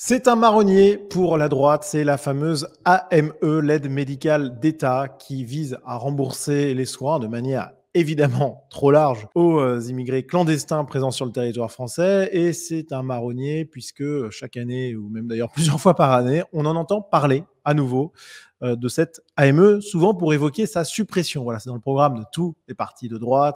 C'est un marronnier pour la droite, c'est la fameuse AME, l'aide médicale d'État, qui vise à rembourser les soins de manière évidemment trop large aux immigrés clandestins présents sur le territoire français. Et c'est un marronnier puisque chaque année, ou même d'ailleurs plusieurs fois par année, on en entend parler à nouveau de cette AME, souvent pour évoquer sa suppression. Voilà, c'est dans le programme de tous les partis de droite,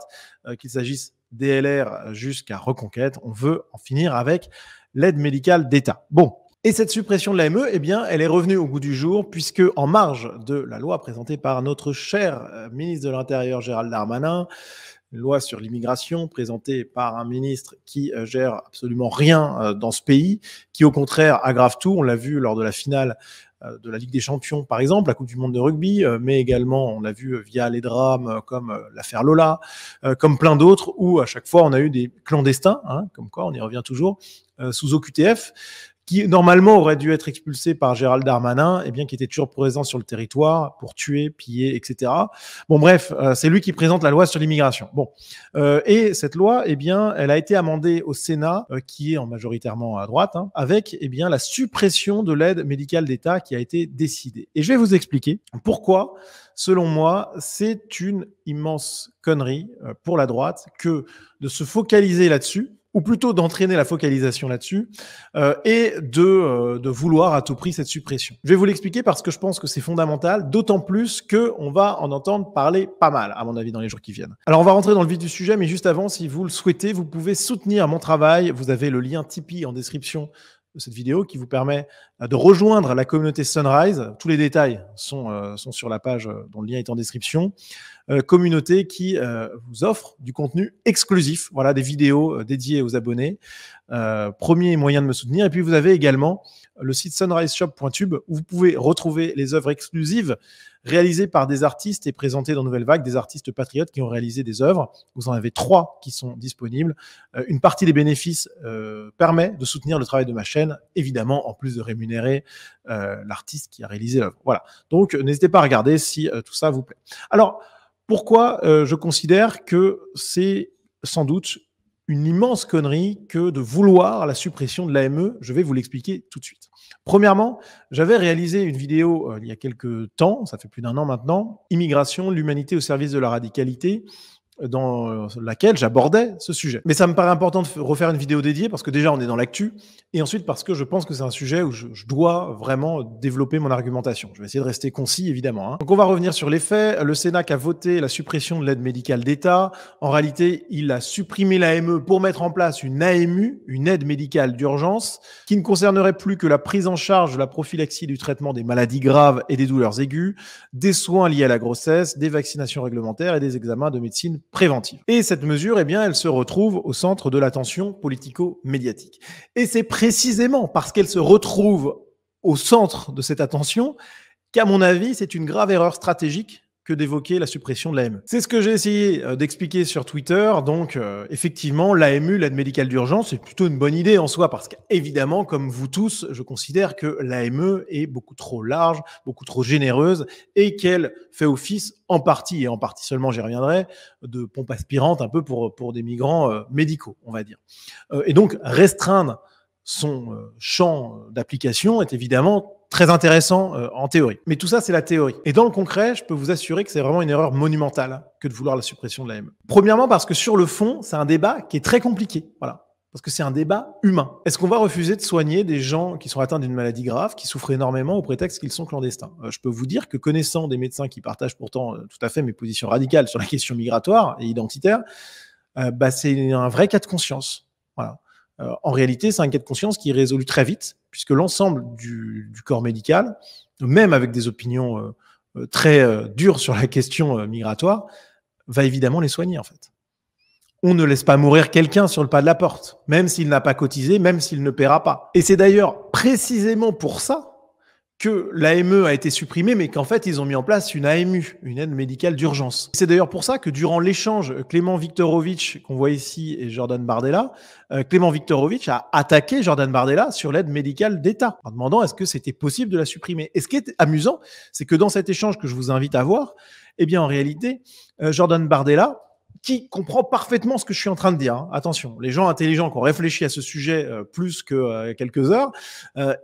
qu'il s'agisse DLR jusqu'à Reconquête. On veut en finir avec l'aide médicale d'État. Bon, et cette suppression de l'AME, eh bien, elle est revenue au goût du jour puisque, en marge de la loi présentée par notre cher ministre de l'Intérieur Gérald Darmanin, une loi sur l'immigration présentée par un ministre qui gère absolument rien dans ce pays, qui au contraire aggrave tout. On l'a vu lors de la finale de la Ligue des Champions, par exemple, la Coupe du Monde de rugby, mais également, on l'a vu via les drames comme l'affaire Lola, comme plein d'autres, où à chaque fois, on a eu des clandestins, comme quoi, on y revient toujours, sous OQTF, qui normalement aurait dû être expulsé par Gérald Darmanin, et bien qui était toujours présent sur le territoire pour tuer, piller, etc. Bon, bref, c'est lui qui présente la loi sur l'immigration. Bon, et cette loi, eh bien, elle a été amendée au Sénat, qui est en majoritairement à droite, avec, eh bien, la suppression de l'aide médicale d'État qui a été décidée. Et je vais vous expliquer pourquoi, selon moi, c'est une immense connerie pour la droite que de se focaliser là-dessus, ou plutôt d'entraîner la focalisation là-dessus, et de vouloir à tout prix cette suppression. Je vais vous l'expliquer parce que je pense que c'est fondamental, d'autant plus qu'on va en entendre parler pas mal, à mon avis, dans les jours qui viennent. Alors, on va rentrer dans le vif du sujet, mais juste avant, si vous le souhaitez, vous pouvez soutenir mon travail. Vous avez le lien Tipeee en description de cette vidéo qui vous permet de rejoindre la communauté Sunrise. Tous les détails sont sur la page dont le lien est en description. Communauté qui vous offre du contenu exclusif, voilà, des vidéos dédiées aux abonnés. Premier moyen de me soutenir. Et puis vous avez également le site sunriseshop.tube où vous pouvez retrouver les œuvres exclusives réalisées par des artistes et présentées dans Nouvelle Vague, des artistes patriotes qui ont réalisé des œuvres. Vous en avez 3 qui sont disponibles. Une partie des bénéfices permet de soutenir le travail de ma chaîne, évidemment, en plus de rémunérer l'artiste qui a réalisé l'œuvre. Voilà. Donc, n'hésitez pas à regarder si tout ça vous plaît. Alors, pourquoi je considère que c'est sans doute une immense connerie que de vouloir la suppression de l'AME? Je vais vous l'expliquer tout de suite. Premièrement, j'avais réalisé une vidéo il y a quelques temps, ça fait plus d'1 an maintenant, Immigration, l'humanité au service de la radicalité, dans laquelle j'abordais ce sujet. Mais ça me paraît important de refaire une vidéo dédiée parce que déjà on est dans l'actu et ensuite parce que je pense que c'est un sujet où je dois vraiment développer mon argumentation. Je vais essayer de rester concis évidemment. Donc on va revenir sur les faits. Le Sénat qui a voté la suppression de l'aide médicale d'État. En réalité, il a supprimé l'AME pour mettre en place une AMU, une aide médicale d'urgence, qui ne concernerait plus que la prise en charge de la prophylaxie du traitement des maladies graves et des douleurs aiguës, des soins liés à la grossesse, des vaccinations réglementaires et des examens de médecine préventive. Et cette mesure, eh bien, elle se retrouve au centre de l'attention politico-médiatique. Et c'est précisément parce qu'elle se retrouve au centre de cette attention qu'à mon avis, c'est une grave erreur stratégique que d'évoquer la suppression de l'AME. C'est ce que j'ai essayé d'expliquer sur Twitter. Donc, effectivement, l'AMU, l'aide médicale d'urgence, c'est plutôt une bonne idée en soi parce qu'évidemment, comme vous tous, je considère que l'AME est beaucoup trop large, beaucoup trop généreuse et qu'elle fait office en partie, et en partie seulement, j'y reviendrai, de pompe aspirante un peu pour des migrants médicaux, on va dire. Et donc, restreindre son champ d'application est évidemment très intéressant en théorie. Mais tout ça, c'est la théorie. Et dans le concret, je peux vous assurer que c'est vraiment une erreur monumentale que de vouloir la suppression de l'AME. Premièrement, parce que sur le fond, c'est un débat qui est très compliqué. Voilà. Parce que c'est un débat humain. Est-ce qu'on va refuser de soigner des gens qui sont atteints d'une maladie grave, qui souffrent énormément au prétexte qu'ils sont clandestins? Je peux vous dire que connaissant des médecins qui partagent pourtant tout à fait mes positions radicales sur la question migratoire et identitaire, c'est un vrai cas de conscience. Voilà. En réalité, c'est un cas de conscience qui est résolu très vite, puisque l'ensemble du corps médical, même avec des opinions très dures sur la question migratoire, va évidemment les soigner en fait. On ne laisse pas mourir quelqu'un sur le pas de la porte, même s'il n'a pas cotisé, même s'il ne paiera pas. Et c'est d'ailleurs précisément pour ça que l'AME a été supprimée, mais qu'en fait, ils ont mis en place une AMU, une aide médicale d'urgence. C'est d'ailleurs pour ça que durant l'échange, Clément Viktorovitch, qu'on voit ici, et Jordan Bardella, Clément Viktorovitch a attaqué Jordan Bardella sur l'aide médicale d'État, en demandant est-ce que c'était possible de la supprimer. Et ce qui est amusant, c'est que dans cet échange que je vous invite à voir, eh bien, en réalité, Jordan Bardella, qui comprend parfaitement ce que je suis en train de dire, hein. Attention, les gens intelligents qui ont réfléchi à ce sujet plus que quelques heures, euh,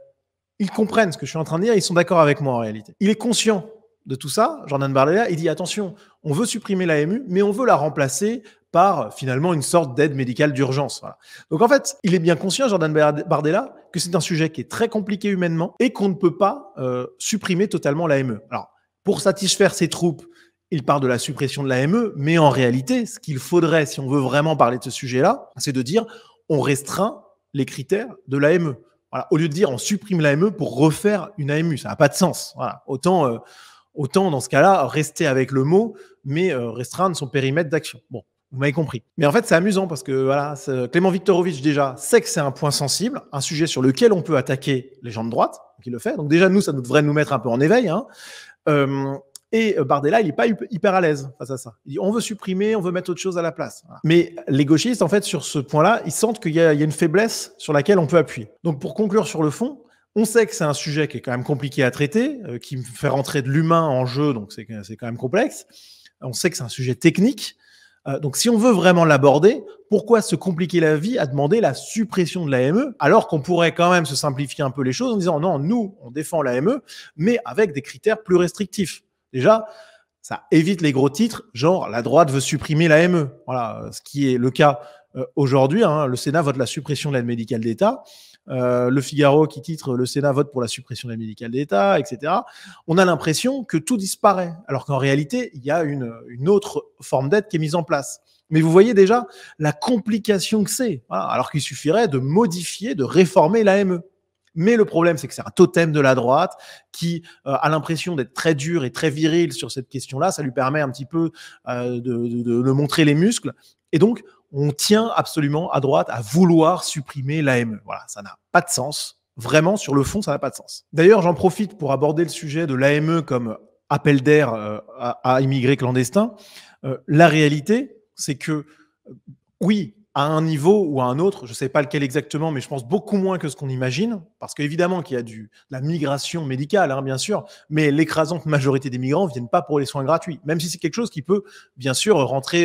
ils comprennent ce que je suis en train de dire, ils sont d'accord avec moi en réalité. Il est conscient de tout ça, Jordan Bardella, il dit attention, on veut supprimer l'AMU, mais on veut la remplacer par finalement une sorte d'aide médicale d'urgence. Voilà. Donc en fait, il est bien conscient, Jordan Bardella, que c'est un sujet qui est très compliqué humainement et qu'on ne peut pas supprimer totalement l'AME. Alors, pour satisfaire ses troupes, il parle de la suppression de l'AME, mais en réalité, ce qu'il faudrait, si on veut vraiment parler de ce sujet-là, c'est de dire on restreint les critères de l'AME. Voilà. Au lieu de dire on supprime l'AME pour refaire une AMU, ça n'a pas de sens. Voilà. Autant dans ce cas-là, rester avec le mot, mais restreindre son périmètre d'action. Bon, vous m'avez compris. Mais en fait, c'est amusant parce que voilà, Clément Viktorovitch déjà sait que c'est un point sensible, un sujet sur lequel on peut attaquer les gens de droite, donc il le fait. Donc déjà, nous, ça devrait nous mettre un peu en éveil. Hein. Et Bardella, il n'est pas hyper à l'aise face à ça. Il dit on veut supprimer, on veut mettre autre chose à la place. Voilà. Mais les gauchistes, en fait, sur ce point-là, ils sentent qu'il y a une faiblesse sur laquelle on peut appuyer. Donc pour conclure sur le fond, on sait que c'est un sujet qui est quand même compliqué à traiter, qui fait rentrer de l'humain en jeu, donc c'est quand même complexe. On sait que c'est un sujet technique. Donc si on veut vraiment l'aborder, pourquoi se compliquer la vie à demander la suppression de l'AME, alors qu'on pourrait quand même se simplifier un peu les choses en disant non, nous, on défend l'AME, mais avec des critères plus restrictifs. Déjà, ça évite les gros titres, genre la droite veut supprimer l'AME. Voilà, ce qui est le cas aujourd'hui. Hein, le Sénat vote la suppression de l'aide médicale d'État. Le Figaro qui titre le Sénat vote pour la suppression de l'aide médicale d'État, etc. On a l'impression que tout disparaît, alors qu'en réalité, il y a une autre forme d'aide qui est mise en place. Mais vous voyez déjà la complication que c'est, voilà, alors qu'il suffirait de modifier, de réformer l'AME. Mais le problème, c'est que c'est un totem de la droite qui a l'impression d'être très dur et très viril sur cette question-là. Ça lui permet un petit peu de montrer les muscles. Et donc, on tient absolument à droite à vouloir supprimer l'AME. Voilà, ça n'a pas de sens. Vraiment, sur le fond, ça n'a pas de sens. D'ailleurs, j'en profite pour aborder le sujet de l'AME comme appel d'air à immigrés clandestins. La réalité, c'est que, oui, à un niveau ou à un autre, je ne sais pas lequel exactement, mais je pense beaucoup moins que ce qu'on imagine, parce qu'évidemment qu'il y a de la migration médicale, hein, bien sûr, mais l'écrasante majorité des migrants ne viennent pas pour les soins gratuits, même si c'est quelque chose qui peut, bien sûr, rentrer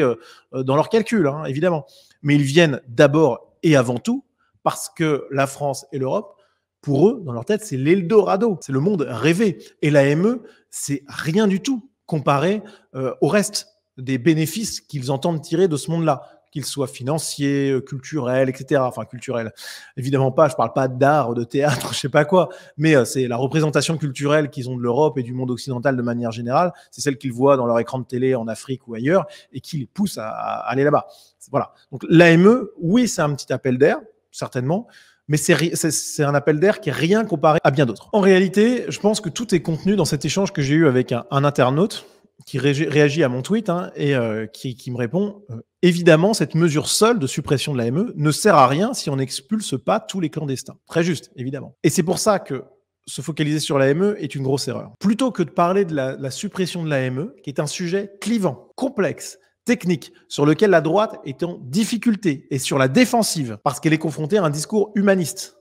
dans leurs calculs, hein, évidemment. Mais ils viennent d'abord et avant tout parce que la France et l'Europe, pour eux, dans leur tête, c'est l'Eldorado, c'est le monde rêvé. Et l'AME, c'est rien du tout comparé au reste des bénéfices qu'ils entendent tirer de ce monde-là, qu'ils soient financiers, culturels, etc. Enfin, culturels, évidemment pas, je parle pas d'art, de théâtre, je sais pas quoi, mais c'est la représentation culturelle qu'ils ont de l'Europe et du monde occidental de manière générale, c'est celle qu'ils voient dans leur écran de télé en Afrique ou ailleurs, et qui les pousse à aller là-bas. Voilà. Donc l'AME, oui, c'est un petit appel d'air, certainement, mais c'est un appel d'air qui est rien comparé à bien d'autres. En réalité, je pense que tout est contenu dans cet échange que j'ai eu avec un internaute qui réagit à mon tweet hein, et qui me répond évidemment, cette mesure seule de suppression de l'AME ne sert à rien si on n'expulse pas tous les clandestins. Très juste, évidemment. Et c'est pour ça que se focaliser sur l'AME est une grosse erreur. Plutôt que de parler de la suppression de l'AME, qui est un sujet clivant, complexe, technique, sur lequel la droite est en difficulté et sur la défensive, parce qu'elle est confrontée à un discours humaniste.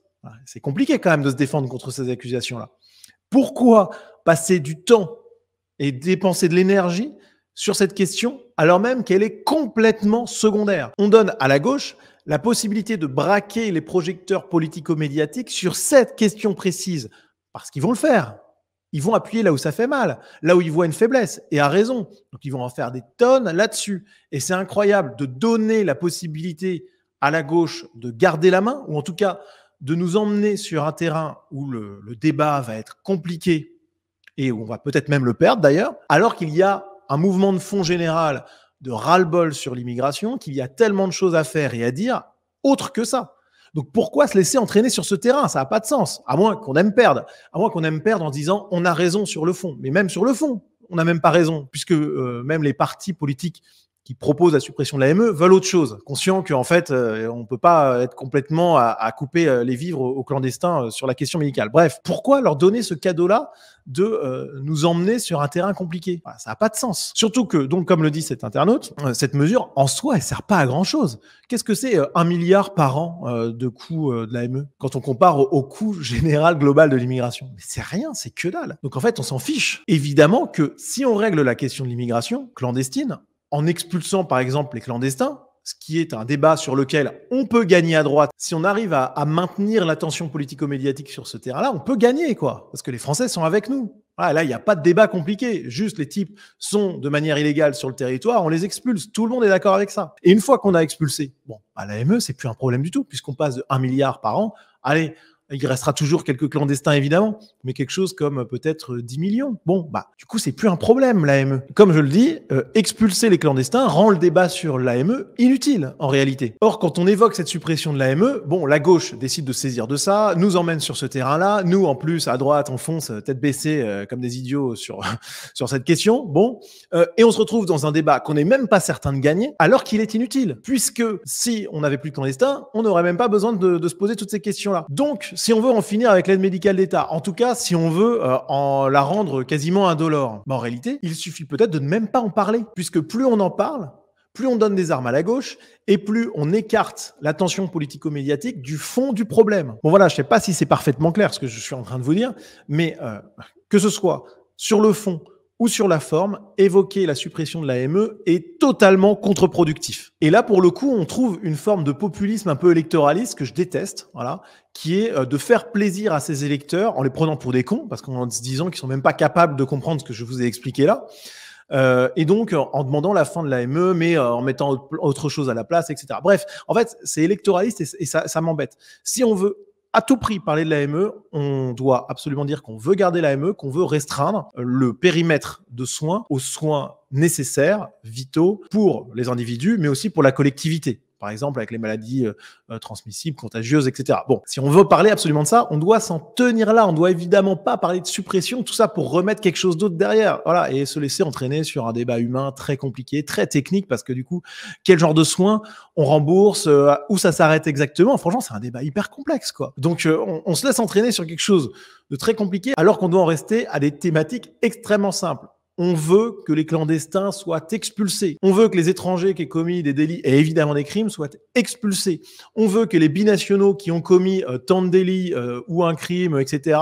C'est compliqué quand même de se défendre contre ces accusations-là. Pourquoi passer du temps et dépenser de l'énergie sur cette question, alors même qu'elle est complètement secondaire? On donne à la gauche la possibilité de braquer les projecteurs politico-médiatiques sur cette question précise, parce qu'ils vont le faire. Ils vont appuyer là où ça fait mal, là où ils voient une faiblesse, et à raison. Donc ils vont en faire des tonnes là-dessus. Et c'est incroyable de donner la possibilité à la gauche de garder la main, ou en tout cas de nous emmener sur un terrain où le débat va être compliqué, et où on va peut-être même le perdre d'ailleurs, alors qu'il y a un mouvement de fond général de ras-le-bol sur l'immigration, qu'il y a tellement de choses à faire et à dire, autre que ça. Donc pourquoi se laisser entraîner sur ce terrain? Ça n'a pas de sens, à moins qu'on aime perdre. À moins qu'on aime perdre en disant on a raison sur le fond. Mais même sur le fond, on n'a même pas raison, puisque même les partis politiques qui proposent la suppression de l'AME veulent autre chose, conscients qu'en fait, on ne peut pas être complètement à couper les vivres aux clandestins sur la question médicale. Bref, pourquoi leur donner ce cadeau-là de nous emmener sur un terrain compliqué? Voilà, ça n'a pas de sens. Surtout que, donc, comme le dit cet internaute, cette mesure, en soi, elle ne sert pas à grand-chose. Qu'est-ce que c'est 1 milliard par an de coût de l'AME quand on compare au coût général global de l'immigration? Mais c'est rien, c'est que dalle. Donc en fait, on s'en fiche. Évidemment que si on règle la question de l'immigration clandestine, en expulsant par exemple les clandestins, ce qui est un débat sur lequel on peut gagner à droite. Si on arrive à maintenir l'attention politico-médiatique sur ce terrain-là, on peut gagner, quoi, parce que les Français sont avec nous. Voilà, là, il n'y a pas de débat compliqué. Juste, les types sont de manière illégale sur le territoire, on les expulse. Tout le monde est d'accord avec ça. Et une fois qu'on a expulsé, bon, à l'AME, c'est plus un problème du tout, puisqu'on passe de 1 milliard par an. Allez, il restera toujours quelques clandestins, évidemment, mais quelque chose comme peut-être 10 millions. Bon, bah, du coup, c'est plus un problème, l'AME. Comme je le dis, expulser les clandestins rend le débat sur l'AME inutile, en réalité. Or, quand on évoque cette suppression de l'AME, bon, la gauche décide de se saisir de ça, nous emmène sur ce terrain-là. Nous, en plus, à droite, on fonce tête baissée comme des idiots sur, sur cette question. Bon, et on se retrouve dans un débat qu'on n'est même pas certain de gagner, alors qu'il est inutile. Puisque si on n'avait plus de clandestins, on n'aurait même pas besoin de se poser toutes ces questions-là. Donc, si on veut en finir avec l'aide médicale d'État, en tout cas, si on veut en la rendre quasiment indolore, en réalité, il suffit peut-être de ne même pas en parler, puisque plus on en parle, plus on donne des armes à la gauche et plus on écarte l'attention politico-médiatique du fond du problème. Bon voilà, je ne sais pas si c'est parfaitement clair ce que je suis en train de vous dire, mais que ce soit sur le fond ou sur la forme, évoquer la suppression de l'AME est totalement contre-productif. Et là, pour le coup, on trouve une forme de populisme un peu électoraliste que je déteste, voilà, qui est de faire plaisir à ses électeurs en les prenant pour des cons, parce qu'en se disant qu'ils sont même pas capables de comprendre ce que je vous ai expliqué là. Et donc, en demandant la fin de l'AME, mais en mettant autre chose à la place, etc. Bref, en fait, c'est électoraliste et ça m'embête. Si on veut à tout prix parler de l'AME, on doit absolument dire qu'on veut garder l'AME, qu'on veut restreindre le périmètre de soins aux soins nécessaires, vitaux pour les individus, mais aussi pour la collectivité. Par exemple, avec les maladies transmissibles, contagieuses, etc. Bon, si on veut parler absolument de ça, on doit s'en tenir là. On doit évidemment pas parler de suppression, tout ça pour remettre quelque chose d'autre derrière. Voilà, et se laisser entraîner sur un débat humain très compliqué, très technique, parce que du coup, quel genre de soins on rembourse, où ça s'arrête exactement. Franchement, c'est un débat hyper complexe, quoi. Donc, on se laisse entraîner sur quelque chose de très compliqué, alors qu'on doit en rester à des thématiques extrêmement simples. On veut que les clandestins soient expulsés. On veut que les étrangers qui aient commis des délits et évidemment des crimes soient expulsés. On veut que les binationaux qui ont commis tant de délits ou un crime, etc.,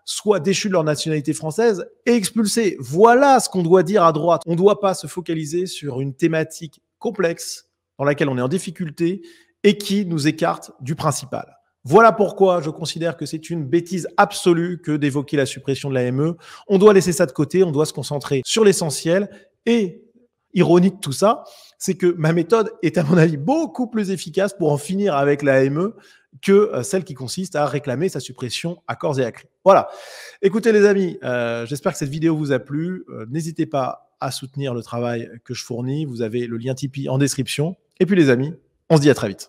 soient déchus de leur nationalité française et expulsés. Voilà ce qu'on doit dire à droite. On ne doit pas se focaliser sur une thématique complexe dans laquelle on est en difficulté et qui nous écarte du principal. Voilà pourquoi je considère que c'est une bêtise absolue que d'évoquer la suppression de l'AME. On doit laisser ça de côté, on doit se concentrer sur l'essentiel. Et, ironie de tout ça, c'est que ma méthode est à mon avis beaucoup plus efficace pour en finir avec l'AME que celle qui consiste à réclamer sa suppression à corps et à cri. Voilà. Écoutez les amis, j'espère que cette vidéo vous a plu. N'hésitez pas à soutenir le travail que je fournis. Vous avez le lien Tipeee en description. Et puis les amis, on se dit à très vite.